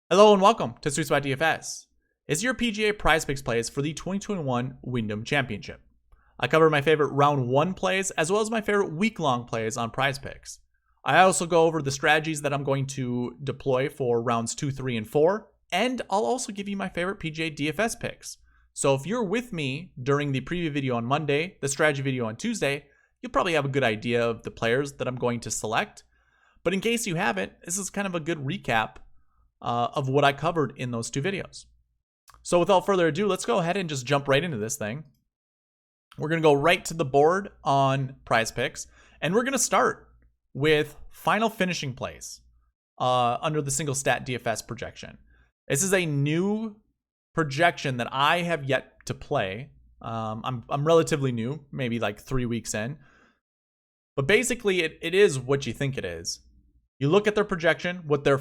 Hello and welcome to SweetSpotDFS. It's your PGA PrizePicks plays for the 2021 Wyndham Championship. I cover my favorite round 1 plays as well as my favorite week-long plays on PrizePicks. I also go over the strategies that I'm going to deploy for rounds 2, 3, and 4, and I'll also give you my favorite PGA DFS picks. So if you're with me during the preview video on Monday, the strategy video on Tuesday, you'll probably have a good idea of the players that I'm going to select. But in case you haven't, this is kind of a good recap of what I covered in those 2 videos. So without further ado, let's go ahead and just jump right into this thing. We're going to go right to the board on PrizePicks, and we're going to start with final finishing plays under the single stat DFS projection. This is a new projection that I have yet to play. I'm relatively new, maybe like 3 weeks in. But basically, it is what you think it is. You look at their projection, what their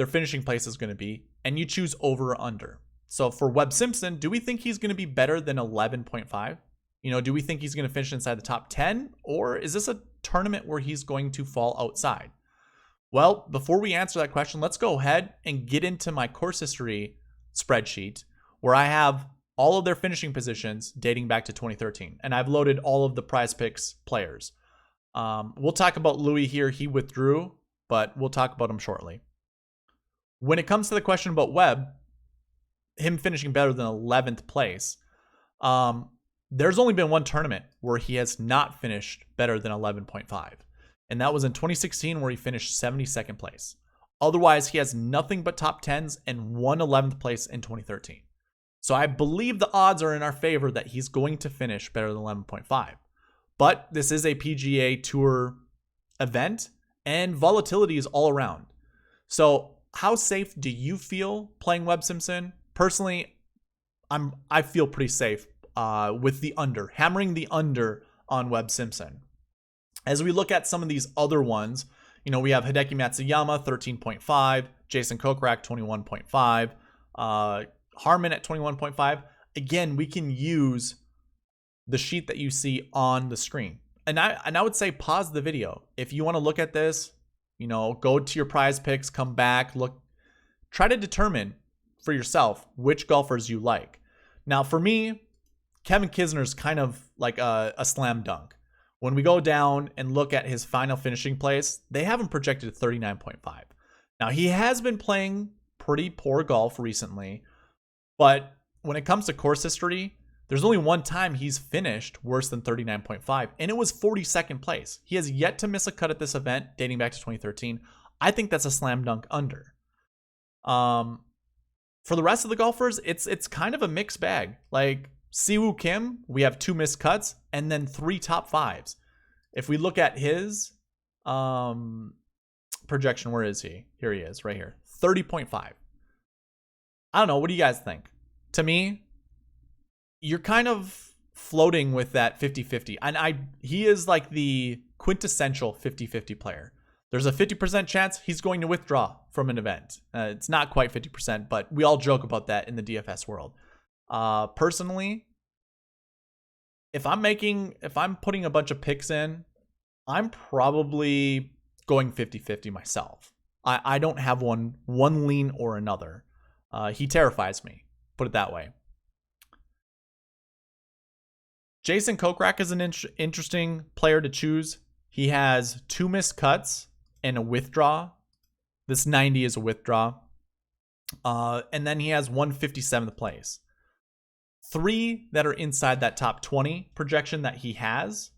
finishing place is going to be, and you choose over or under. So for Webb Simpson, do we think he's going to be better than 11.5? Do we think he's going to finish inside the top 10? Or is this a tournament where he's going to fall outside? Well, before we answer that question, let's go ahead and get into my course history spreadsheet where I have all of their finishing positions dating back to 2013. And I've loaded all of the PrizePicks players. We'll talk about Louis here. He withdrew, but we'll talk about him shortly. When it comes to the question about Webb, him finishing better than 11th place, there's only been one tournament where he has not finished better than 11.5. And that was in 2016 where he finished 72nd place. Otherwise, he has nothing but top 10s and one 11th place in 2013. So I believe the odds are in our favor that he's going to finish better than 11.5. But this is a PGA Tour event and volatility is all around. So how safe do you feel playing Webb Simpson? Personally, I feel pretty safe with the under, hammering the under on Webb Simpson. As we look at some of these other ones, we have Hideki Matsuyama, 13.5, Jason Kokrak, 21.5, Harman at 21.5. Again, we can use the sheet that you see on the screen. And I would say pause the video. If you want to look at this, go to your PrizePicks, come back, look, try to determine for yourself which golfers you like. Now, for me, Kevin Kisner's kind of like a slam dunk. When we go down and look at his final finishing place, they have him projected at 39.5. Now, he has been playing pretty poor golf recently, but when it comes to course history, there's only one time he's finished worse than 39.5, and it was 42nd place. He has yet to miss a cut at this event dating back to 2013. I think that's a slam dunk under. For the rest of the golfers, it's kind of a mixed bag. Like Siwoo Kim, we have 2 missed cuts and then 3 top 5s. If we look at his projection, where is he? Here he is, right here, 30.5. I don't know. What do you guys think? To me, you're kind of floating with that 50-50. And he is like the quintessential 50-50 player. There's a 50% chance he's going to withdraw from an event. It's not quite 50%, but we all joke about that in the DFS world. Personally, if I'm putting a bunch of picks in, I'm probably going 50-50 myself. I don't have one lean or another. He terrifies me, put it that way. Jason Kokrak is an interesting player to choose. He has 2 missed cuts and a withdraw. This 90 is a withdraw. And then he has 157th place. 3 that are inside that top 20 projection that he has.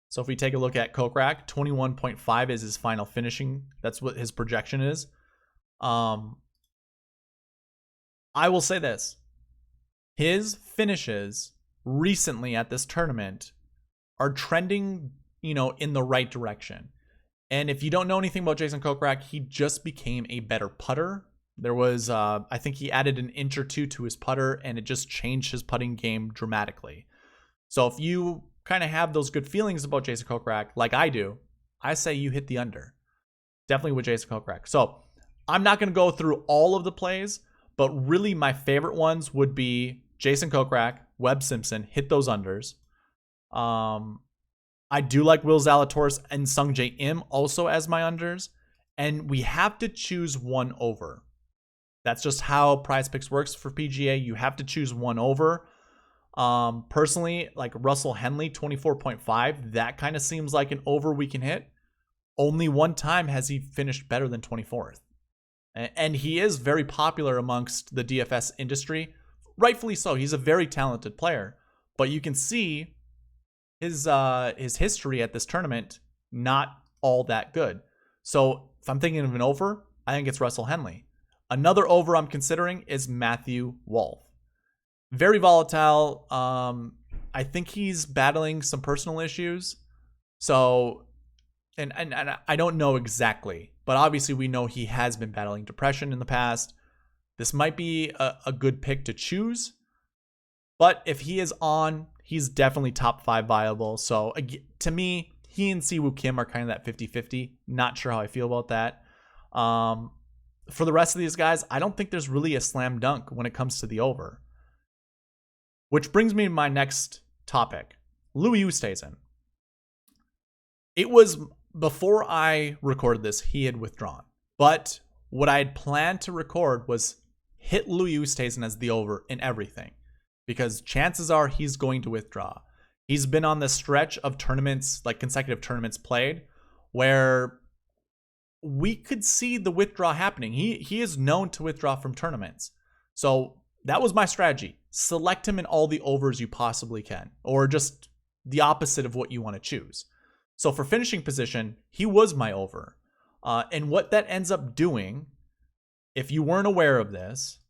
So if we take a look at Kokrak, 21.5 is his final finishing. That's what his projection is. I will say this. His finishes recently at this tournament are trending, in the right direction. And if you don't know anything about Jason Kokrak, he just became a better putter. There was, I think he added an inch or 2 to his putter, and it just changed his putting game dramatically. So if you kind of have those good feelings about Jason Kokrak, like I do, I say you hit the under. Definitely with Jason Kokrak. So I'm not going to go through all of the plays, but really my favorite ones would be Jason Kokrak, Webb Simpson, hit those unders. I do like Will Zalatoris and Sungjae Im also as my unders. And we have to choose one over. That's just how PrizePicks works for PGA. You have to choose one over. Personally, like Russell Henley, 24.5, that kind of seems like an over we can hit. Only one time has he finished better than 24th. And he is very popular amongst the DFS industry. Rightfully so. He's a very talented player. But you can see his history at this tournament, not all that good. So if I'm thinking of an over, I think it's Russell Henley. Another over I'm considering is Matthew Wolff. Very volatile. I think he's battling some personal issues. So, and I don't know exactly, but obviously we know he has been battling depression in the past. This might be a good pick to choose. But if he is on, he's definitely top 5 viable. So to me, he and Siwoo Kim are kind of that 50-50. Not sure how I feel about that. For the rest of these guys, I don't think there's really a slam dunk when it comes to the over. Which brings me to my next topic. Louis Oosthuizen. It was before I recorded this, he had withdrawn. But what I had planned to record was hit Louis Oosthuizen as the over in everything. Because chances are he's going to withdraw. He's been on this stretch of tournaments, like consecutive tournaments played, where we could see the withdrawal happening. He is known to withdraw from tournaments. So that was my strategy. Select him in all the overs you possibly can, or just the opposite of what you want to choose. So for finishing position, he was my over. And what that ends up doing, if you weren't aware of this,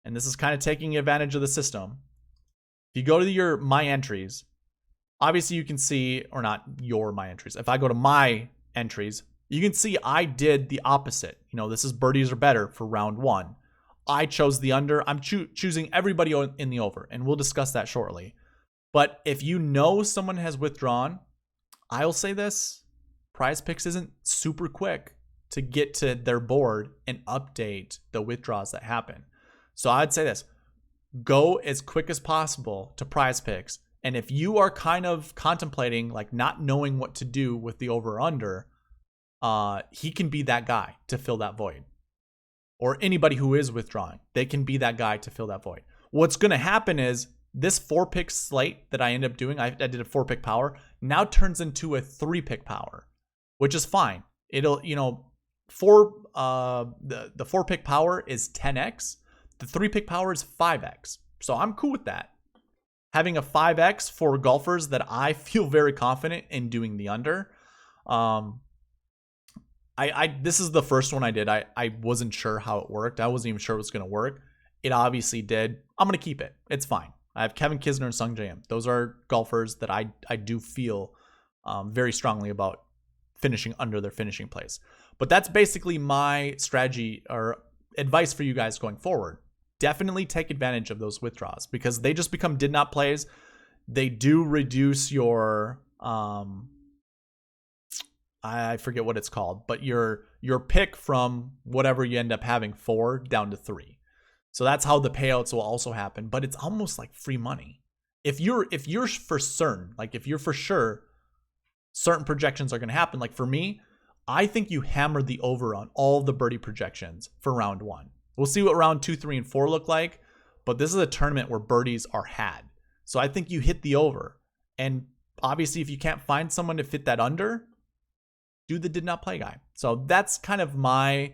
and this is kind of taking advantage of the system, if you go to your My Entries, obviously you can see, or not your My Entries. If I go to My Entries, you can see I did the opposite. You know, this is birdies are better for round 1. I chose the under. I'm choosing everybody in the over, and we'll discuss that shortly. But if you know someone has withdrawn, I'll say this, PrizePicks isn't super quick to get to their board and update the withdrawals that happen. So I'd say this, go as quick as possible to PrizePicks. And if you are kind of contemplating, like not knowing what to do with the over or under, he can be that guy to fill that void. Or anybody who is withdrawing, they can be that guy to fill that void. What's going to happen is this 4-pick slate that I end up doing, I did a 4-pick power, now turns into a 3-pick power, which is fine. It'll, you know, the 4-pick power is 10x. The 3-pick power is 5x. So I'm cool with that. Having a 5x for golfers that I feel very confident in doing the under. This is the first one I did. I wasn't sure how it worked. I wasn't even sure it was going to work. It obviously did. I'm going to keep it. It's fine. I have Kevin Kisner and Sung Jae Im. Those are golfers that I do feel very strongly about finishing under their finishing place. But that's basically my strategy or advice for you guys going forward. Definitely take advantage of those withdrawals because they just become did not plays. They do reduce your I forget what it's called, but your pick from whatever you end up having 4 down to 3. So that's how the payouts will also happen, but it's almost like free money. If you're for certain, like if you're for sure certain projections are going to happen, like for me, I think you hammer the over on all the birdie projections for round 1. We'll see what round 2, 3, and 4 look like, but this is a tournament where birdies are had. So I think you hit the over. And obviously if you can't find someone to fit that under, do the did not play guy. So that's kind of I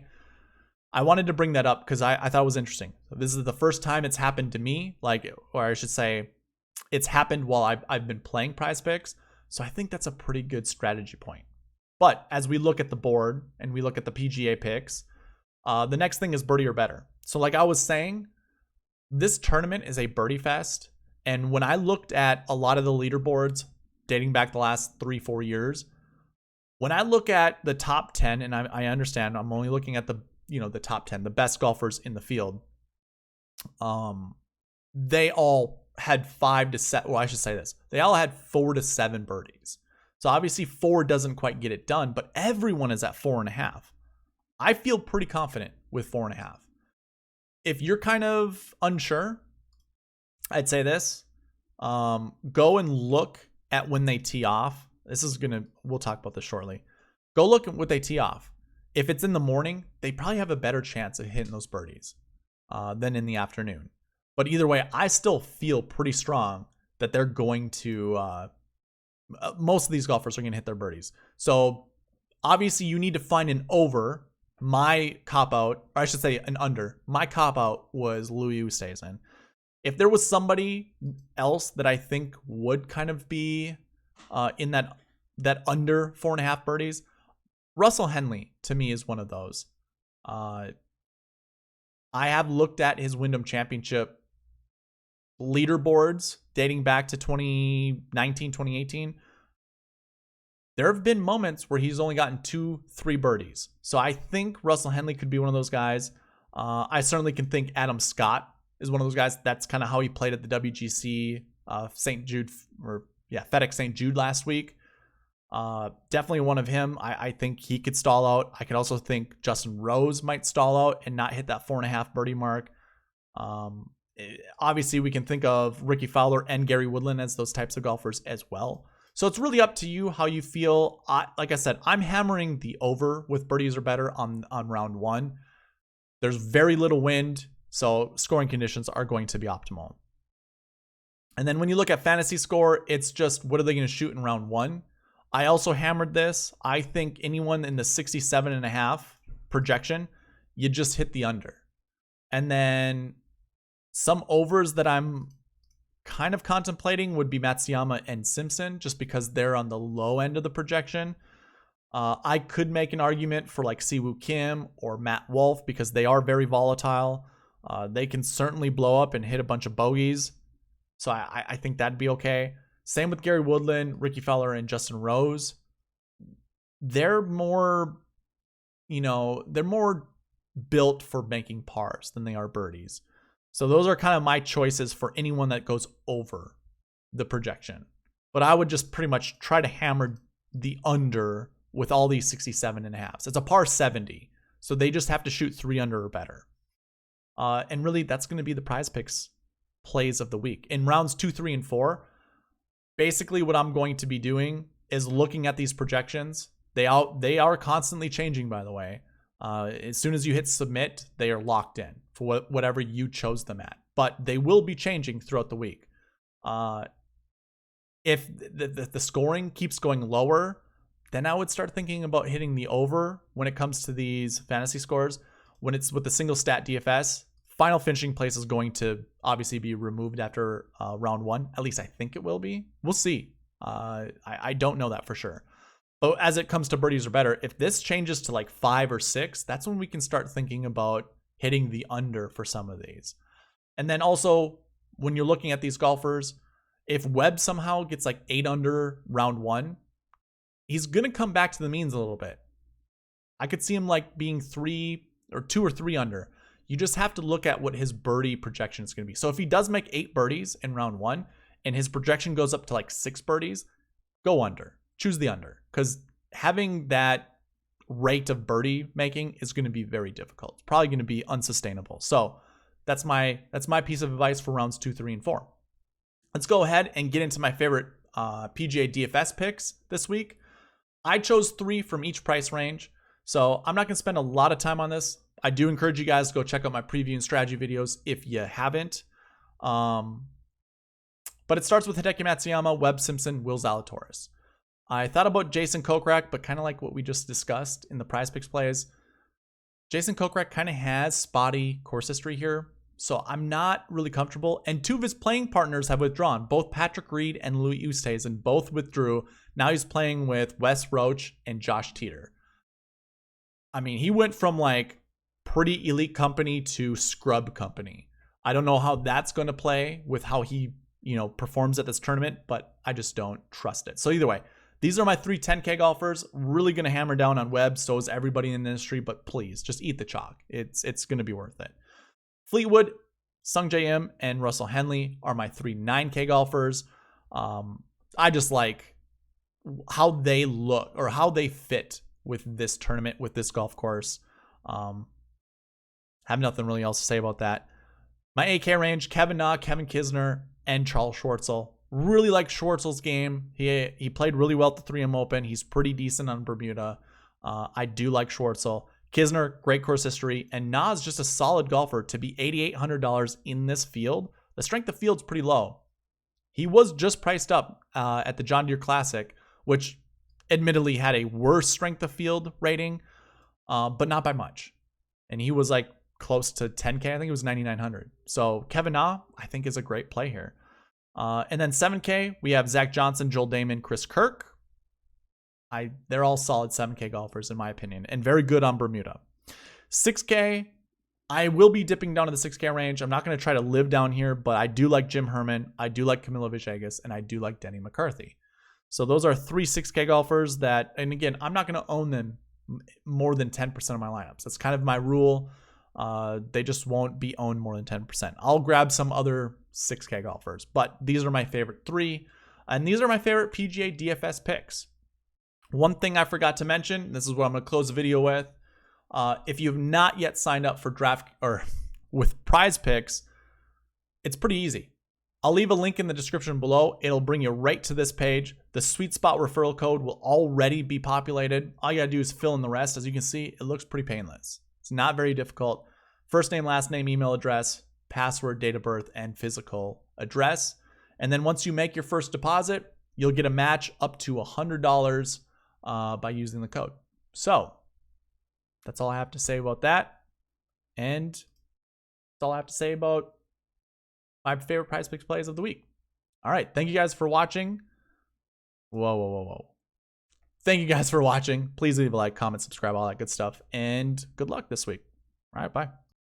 wanted to bring that up because I thought it was interesting. So this is the first time it's happened to me, like, or I should say it's happened while I've been playing PrizePicks. So I think that's a pretty good strategy point. But as we look at the board and we look at the PGA picks, the next thing is birdie or better. So like I was saying, this tournament is a birdie fest. And when I looked at a lot of the leaderboards dating back the last 3-4 years, when I look at the top 10, and I understand I'm only looking at the top 10, the best golfers in the field, they all had 5 to 7. Well, I should say this. They all had 4 to 7 birdies. So obviously 4 doesn't quite get it done, but everyone is at 4.5. I feel pretty confident with 4.5. If you're kind of unsure, I'd say this. Go and look at when they tee off. We'll talk about this shortly. Go look at what they tee off. if it's in the morning, they probably have a better chance of hitting those birdies than in the afternoon. But either way, I still feel pretty strong that they're going to, most of these golfers are going to hit their birdies. So obviously you need to find an over. My cop-out, or I should say an under. My cop-out was Louis Oosthuizen. If there was somebody else that I think would kind of be in that under 4.5 birdies, Russell Henley to me is one of those. I have looked at his Wyndham Championship leaderboards dating back to 2019, 2018. There have been moments where he's only gotten 2-3 birdies. So I think Russell Henley could be one of those guys. I certainly can think Adam Scott is one of those guys. That's kind of how he played at the WGC St. Jude, FedEx St. Jude last week. Definitely one of him. I think he could stall out. I could also think Justin Rose might stall out and not hit that 4.5 birdie mark. Obviously, we can think of Ricky Fowler and Gary Woodland as those types of golfers as well. So it's really up to you how you feel. Like I said, I'm hammering the over with birdies or better on round 1. There's very little wind, so scoring conditions are going to be optimal. And then when you look at fantasy score, it's just what are they going to shoot in round 1? I also hammered this. I think anyone in the 67.5 projection, you just hit the under. And then some overs that I'm kind of contemplating would be Matsuyama and Simpson, just because they're on the low end of the projection. I could make an argument for like Siwoo Kim or Matt Wolff because they are very volatile. They can certainly blow up and hit a bunch of bogeys. So I think that'd be okay. Same with Gary Woodland, Ricky Fowler, and Justin Rose. They're more, they're more built for making pars than they are birdies. So those are kind of my choices for anyone that goes over the projection. But I would just pretty much try to hammer the under with all these 67.5s. It's a par 70. So they just have to shoot 3 under or better. And really, that's going to be the PrizePicks plays of the week. In rounds 2, 3, and 4, basically what I'm going to be doing is looking at these projections. They are constantly changing, by the way. As soon as you hit submit, they are locked in for whatever you chose them at. But they will be changing throughout the week. If the scoring keeps going lower, then I would start thinking about hitting the over when it comes to these fantasy scores. When it's with the single stat DFS, final finishing place is going to obviously be removed after round 1. At least I think it will be. We'll see. I don't know that for sure. But as it comes to birdies or better, if this changes to like 5 or 6, that's when we can start thinking about hitting the under for some of these. And then also, when you're looking at these golfers, if Webb somehow gets like 8 under round 1, he's going to come back to the means a little bit. I could see him like being 2 or 3 under. You just have to look at what his birdie projection is going to be. So if he does make 8 birdies in round 1 and his projection goes up to like 6 birdies, go under. Choose the under, because having that rate of birdie making is going to be very difficult. It's probably going to be unsustainable. So that's my piece of advice for rounds 2, 3, and 4. Let's go ahead and get into my favorite PGA DFS picks this week. I chose 3 from each price range, so I'm not going to spend a lot of time on this. I do encourage you guys to go check out my preview and strategy videos if you haven't. But it starts with Hideki Matsuyama, Webb Simpson, Will Zalatoris. I thought about Jason Kokrak, but kind of like what we just discussed in the PrizePicks plays, Jason Kokrak kind of has spotty course history here, so I'm not really comfortable. And 2 of his playing partners have withdrawn. Both Patrick Reed and Louis Oosthuizen both withdrew. Now he's playing with Wes Roach and Josh Teeter. I mean, he went from like pretty elite company to scrub company. I don't know how that's going to play with how he, performs at this tournament, but I just don't trust it. So either way, these are my 3 10K golfers. Really going to hammer down on Webb. So is everybody in the industry, but please just eat the chalk. It's going to be worth it. Fleetwood, Sung J M, and Russell Henley are my 3 9K golfers. I just like how they look or how they fit with this tournament, with this golf course. Have nothing really else to say about that. My 8K range, Kevin Na, Kevin Kisner, and Charles Schwartzel. Really like Schwartzel's game. He played really well at the 3M Open. He's pretty decent on Bermuda. I do like Schwartzel. Kisner, great course history, and Nas just a solid golfer to be $8,800 in this field. The strength of field's pretty low. He was just priced up at the John Deere Classic, which admittedly had a worse strength of field rating, but not by much. And he was like close to 10K. I think it was 9,900. So Kevin Na, I think, is a great play here. And then 7K, we have Zach Johnson, Joel Damon, Chris Kirk. They're all solid 7K golfers in my opinion, and very good on Bermuda. 6K, I will be dipping down to the 6K range. I'm not going to try to live down here, but I do like Jim Herman, I do like Camilo Villegas, and I do like Denny McCarthy. So those are 3 6K golfers that, and again, I'm not going to own them more than 10% of my lineups. That's kind of my rule. They just won't be owned more than 10%. I'll grab some other 6K golfers, but these are my favorite 3, and these are my favorite PGA DFS picks. One thing I forgot to mention, this is what I'm going to close the video with. If you have not yet signed up for draft or with PrizePicks, it's pretty easy. I'll leave a link in the description below. It'll bring you right to this page. The SweetSpot referral code will already be populated. All you got to do is fill in the rest. As you can see, it looks pretty painless. It's not very difficult. First name, last name, email address, password, date of birth, and physical address. And then once you make your first deposit, you'll get a match up to $100 by using the code. So that's all I have to say about that. And that's all I have to say about my favorite PrizePicks plays of the week. All right. Thank you guys for watching. Whoa. Thank you guys for watching. Please leave a like, comment, subscribe, all that good stuff. And good luck this week. All right. Bye.